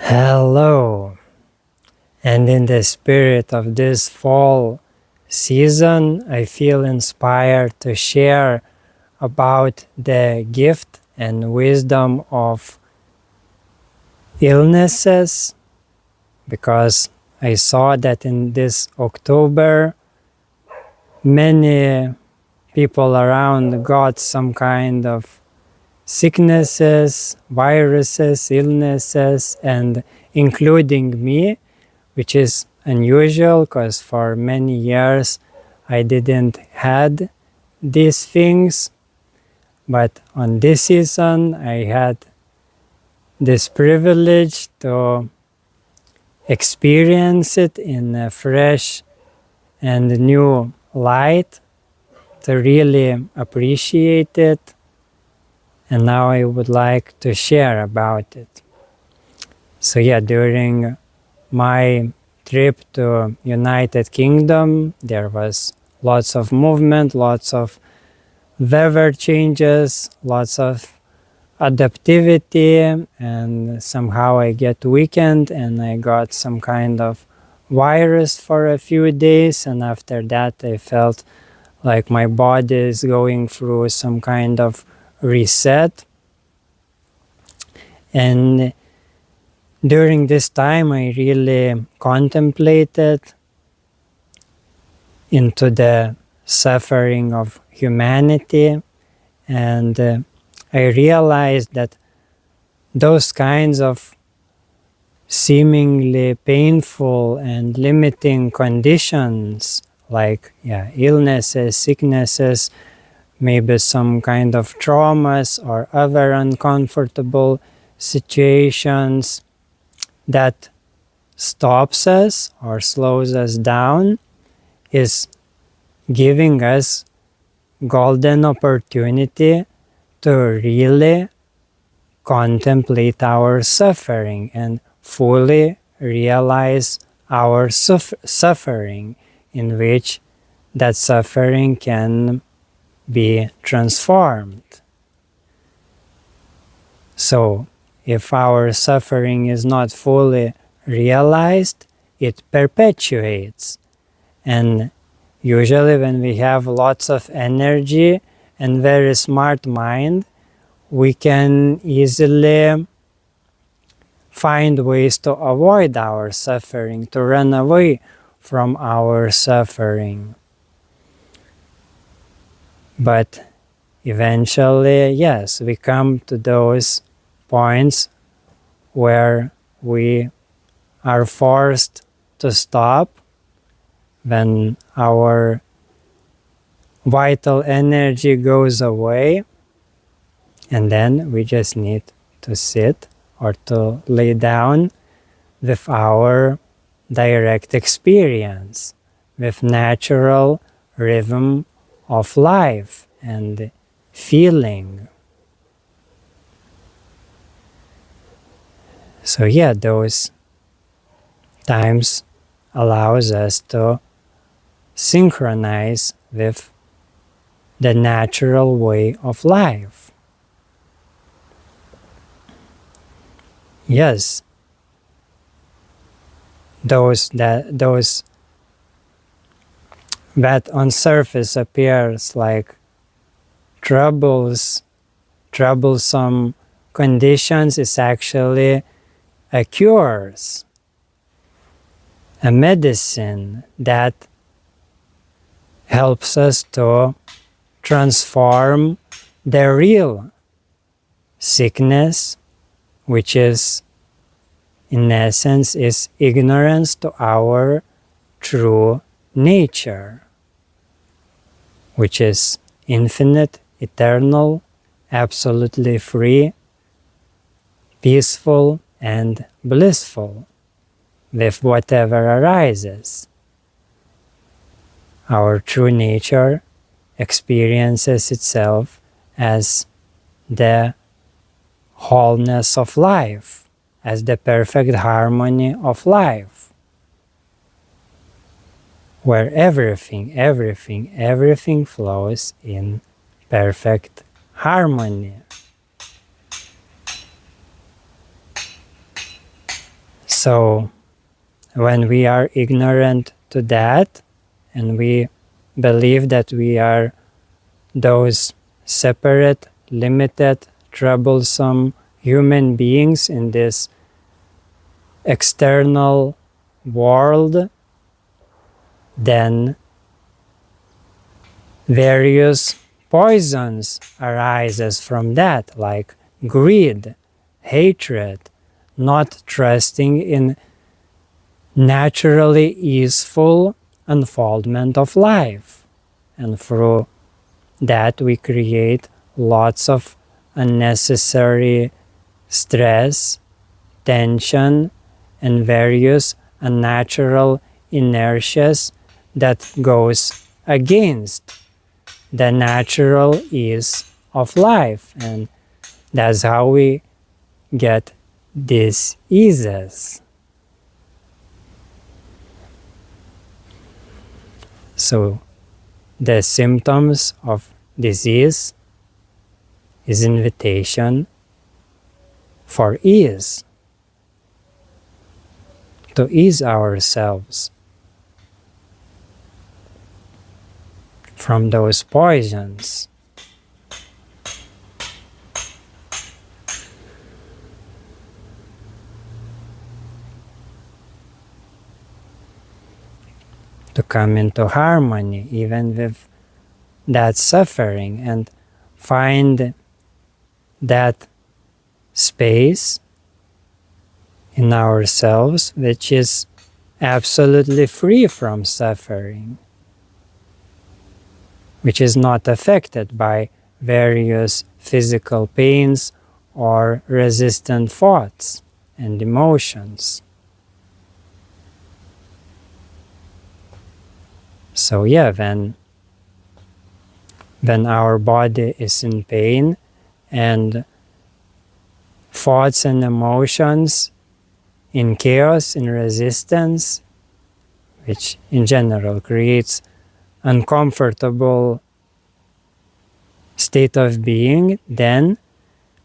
Hello, and in the spirit of this fall season, I feel inspired to share about the gift and wisdom of illnesses, because I saw that in this October, many people around got some kind of sicknesses, viruses, illnesses, and including me, which is unusual because for many years I didn't had these things, but on this season I had this privilege to experience it in a fresh and new light, to really appreciate it, and now I would like to share about it. So yeah, during my trip to United Kingdom, there was lots of movement, lots of weather changes, lots of adaptivity, and somehow I get weakened and I got some kind of virus for a few days, and after that I felt like my body is going through some kind of reset. And during this time I really contemplated into the suffering of humanity, and I realized that those kinds of seemingly painful and limiting conditions, like illnesses, sicknesses, maybe some kind of traumas or other uncomfortable situations that stops us or slows us down, is giving us golden opportunity to really contemplate our suffering and fully realize our suffering, in which that suffering can be transformed. So if our suffering is not fully realized, it perpetuates. And usually when we have lots of energy and very smart mind, we can easily find ways to avoid our suffering, to run away from our suffering. But eventually, yes, we come to those points where we are forced to stop, when our vital energy goes away, and then we just need to sit or to lay down with our direct experience, with natural rhythm of life and feeling. So yeah, those times allows us to synchronize with the natural way of life. Yes, those that on surface appears like troublesome conditions is actually a cures, a medicine that helps us to transform the real sickness, which is, in essence, is ignorance to our true nature, which is infinite, eternal, absolutely free, peaceful, and blissful with whatever arises. Our true nature experiences itself as the wholeness of life, as the perfect harmony of life, where everything flows in perfect harmony. So when we are ignorant to that, and we believe that we are those separate, limited, troublesome human beings in this external world, then various poisons arises from that, like greed, hatred, not trusting in naturally easeful unfoldment of life. And through that we create lots of unnecessary stress, tension, and various unnatural inertias that goes against the natural ease of life. And that's how we get diseases. So the symptoms of disease is invitation for ease, to ease ourselves from those poisons. To come into harmony even with that suffering and find that space in ourselves which is absolutely free from suffering, which is not affected by various physical pains or resistant thoughts and emotions. So yeah, when our body is in pain and thoughts and emotions in chaos, in resistance, which in general creates uncomfortable state of being, then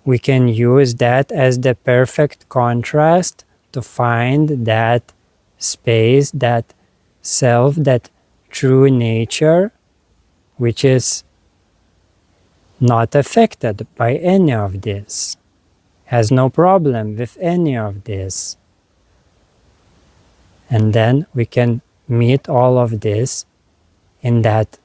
we can use that as the perfect contrast to find that space, that self, that true nature, which is not affected by any of this, has no problem with any of this. And then we can meet all of this in that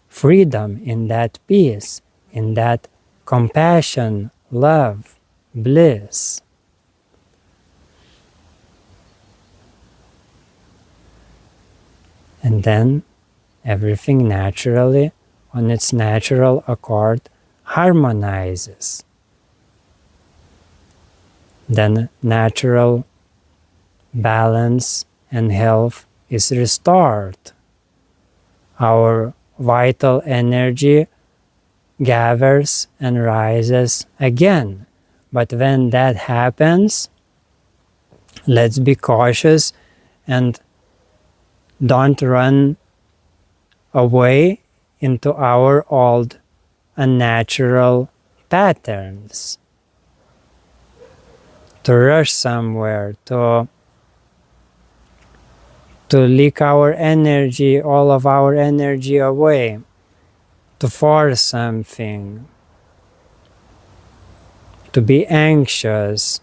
freedom, in that peace, in that compassion, love, bliss. And then everything naturally, on its natural accord, harmonizes. Then natural balance and health is restored. Our vital energy gathers and rises again. But when that happens, let's be cautious and don't run away into our old unnatural patterns. To rush somewhere, to leak our energy, all of our energy away, to force something, to be anxious,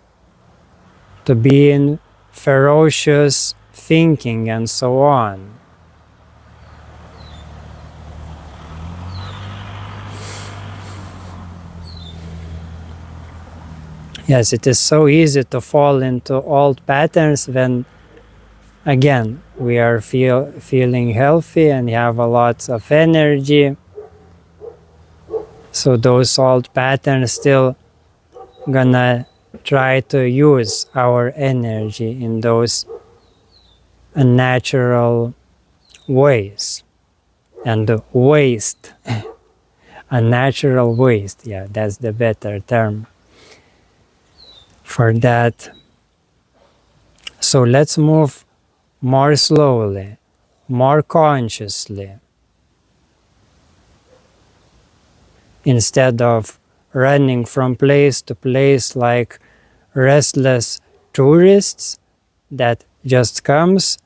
to be in ferocious thinking, and so on. Yes, it is so easy to fall into old patterns when, again, we are feeling healthy and have a lot of energy. So those old patterns still gonna try to use our energy in those unnatural ways and waste. Unnatural waste, yeah, that's the better term for that. So let's move more slowly, more consciously, instead of running from place to place like restless tourists. that just comes,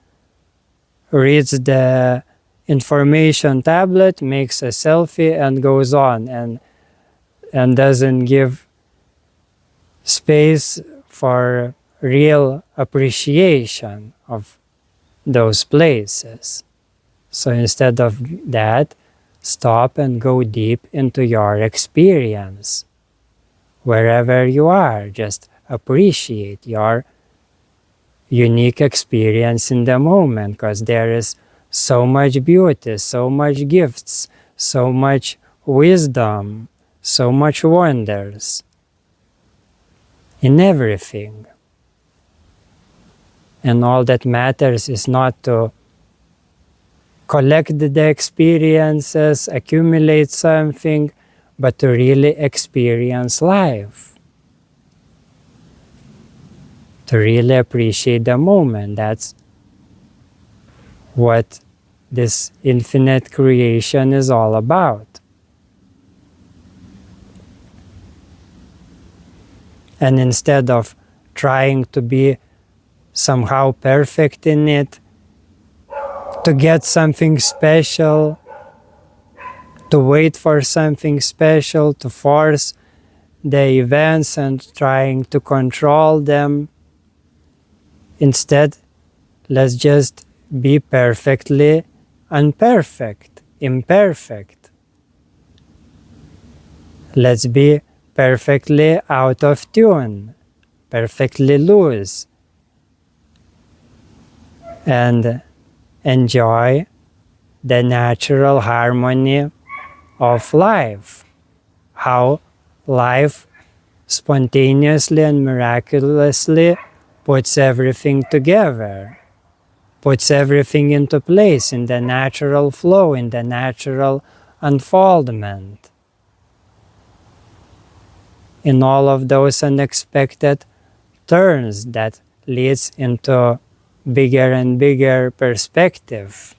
reads the information tablet, makes a selfie, and goes on, and doesn't give space for real appreciation of those places. So instead of that, stop and go deep into your experience. Wherever you are, just appreciate your unique experience in the moment, because there is so much beauty, so much gifts, so much wisdom, so much wonders in everything. And all that matters is not to collect the experiences, accumulate something, but to really experience life. To really appreciate the moment. That's what this infinite creation is all about. And instead of trying to be somehow perfect in it, to get something special, to wait for something special, to force the events and trying to control them, instead, let's just be perfectly imperfect. Let's be perfectly out of tune, perfectly loose, and enjoy the natural harmony of life. How life spontaneously and miraculously puts everything together, puts everything into place in the natural flow, in the natural unfoldment. In all of those unexpected turns that leads into bigger and bigger perspective,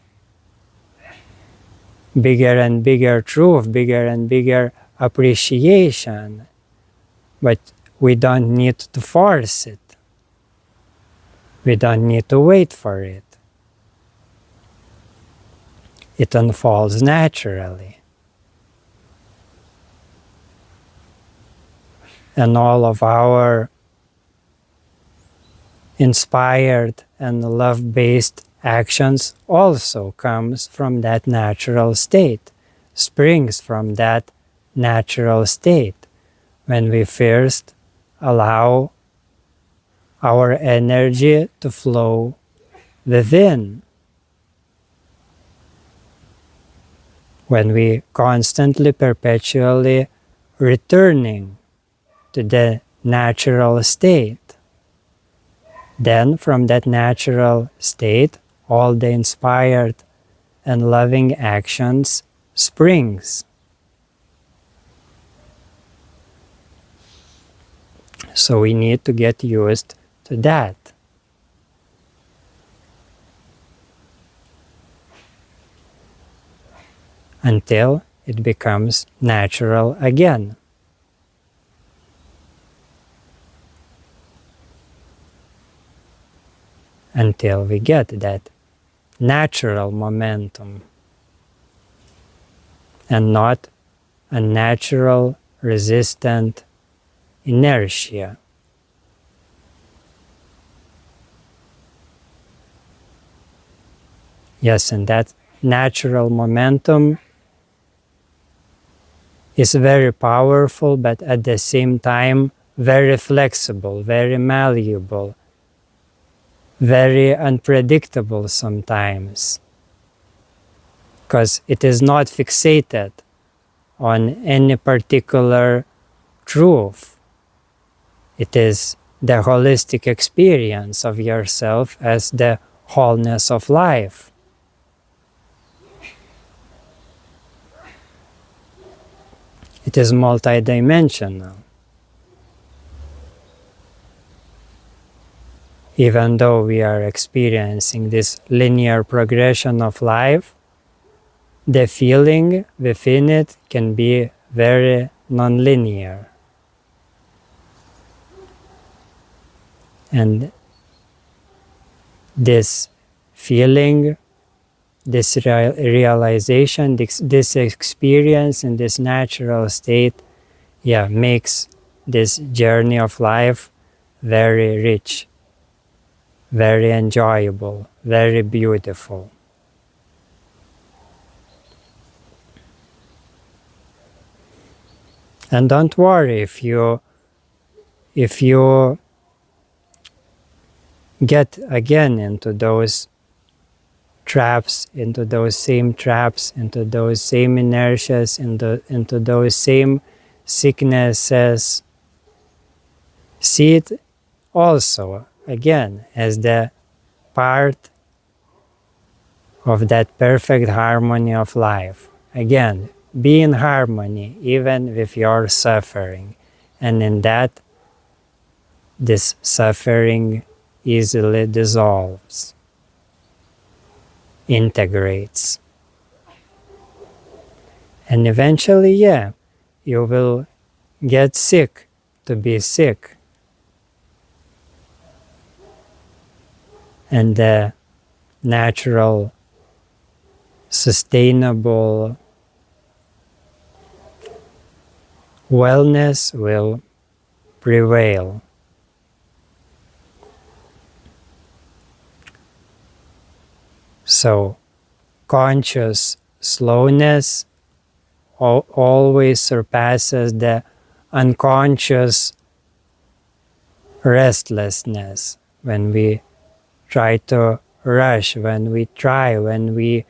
bigger and bigger truth, bigger and bigger appreciation. But we don't need to force it. We don't need to wait for it. It unfolds naturally. And all of our inspired and love-based actions also comes from that natural state, springs from that natural state, when we first allow our energy to flow within. When we constantly, perpetually returning to the natural state. Then from that natural state, all the inspired and loving actions springs. So we need to get used to that. Until it becomes natural again. Until we get that natural momentum and not a natural resistant inertia. Yes, and that natural momentum is very powerful, but at the same time very flexible, very malleable, very unpredictable sometimes, because it is not fixated on any particular truth. It is the holistic experience of yourself as the wholeness of life. It is multidimensional. Even though we are experiencing this linear progression of life, the feeling within it can be very nonlinear. And this feeling, this realization, this experience in this natural state, makes this journey of life very rich, very enjoyable, very beautiful. And don't worry if you get again into those traps, into those same inertias, into those same sicknesses. See it also again as the part of that perfect harmony of life. Again, be in harmony even with your suffering, and in that this suffering easily dissolves, integrates. And eventually, you will get sick to be sick. And the natural, sustainable wellness will prevail. So, conscious slowness always surpasses the unconscious restlessness. When we try to rush, when we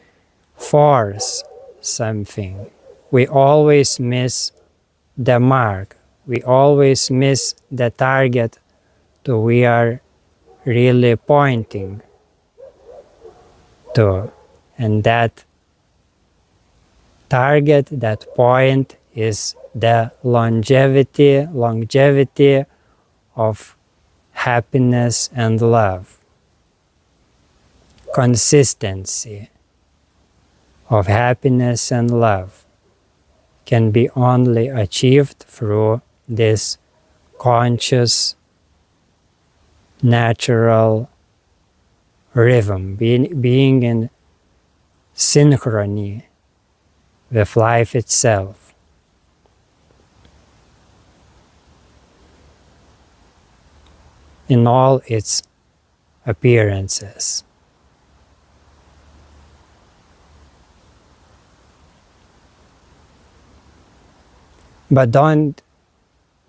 force something, we always miss the mark. We always miss the target that we are really pointing to. And that target, that point, is the longevity of happiness and love. Consistency of happiness and love can be only achieved through this conscious, natural rhythm, being in synchrony with life itself. In all its appearances. But don't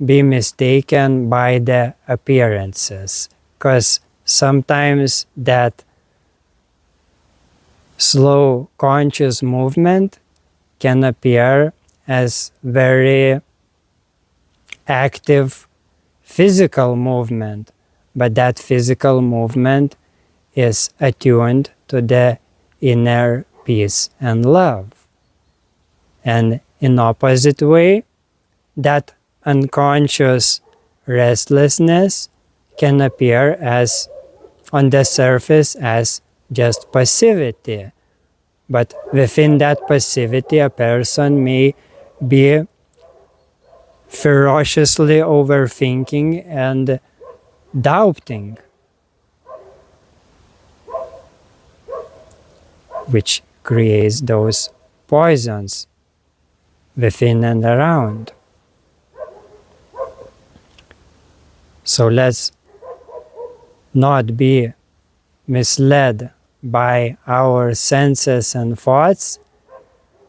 be mistaken by the appearances, because sometimes that slow conscious movement can appear as very active physical movement, but that physical movement is attuned to the inner peace and love. And in opposite way, that unconscious restlessness can appear as on the surface as just passivity. But within that passivity, a person may be ferociously overthinking and doubting, which creates those poisons within and around. So let's not be misled by our senses and thoughts,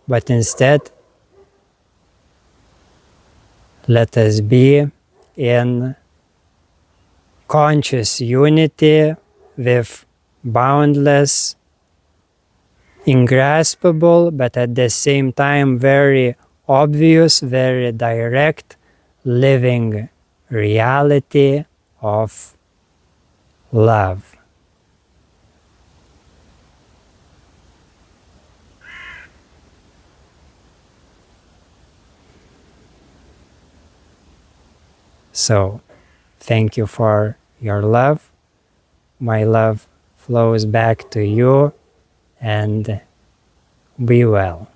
but instead let us be in conscious unity with boundless, ingraspable, but at the same time very obvious, very direct, living reality of love. So, thank you for your love. My love flows back to you, and be well.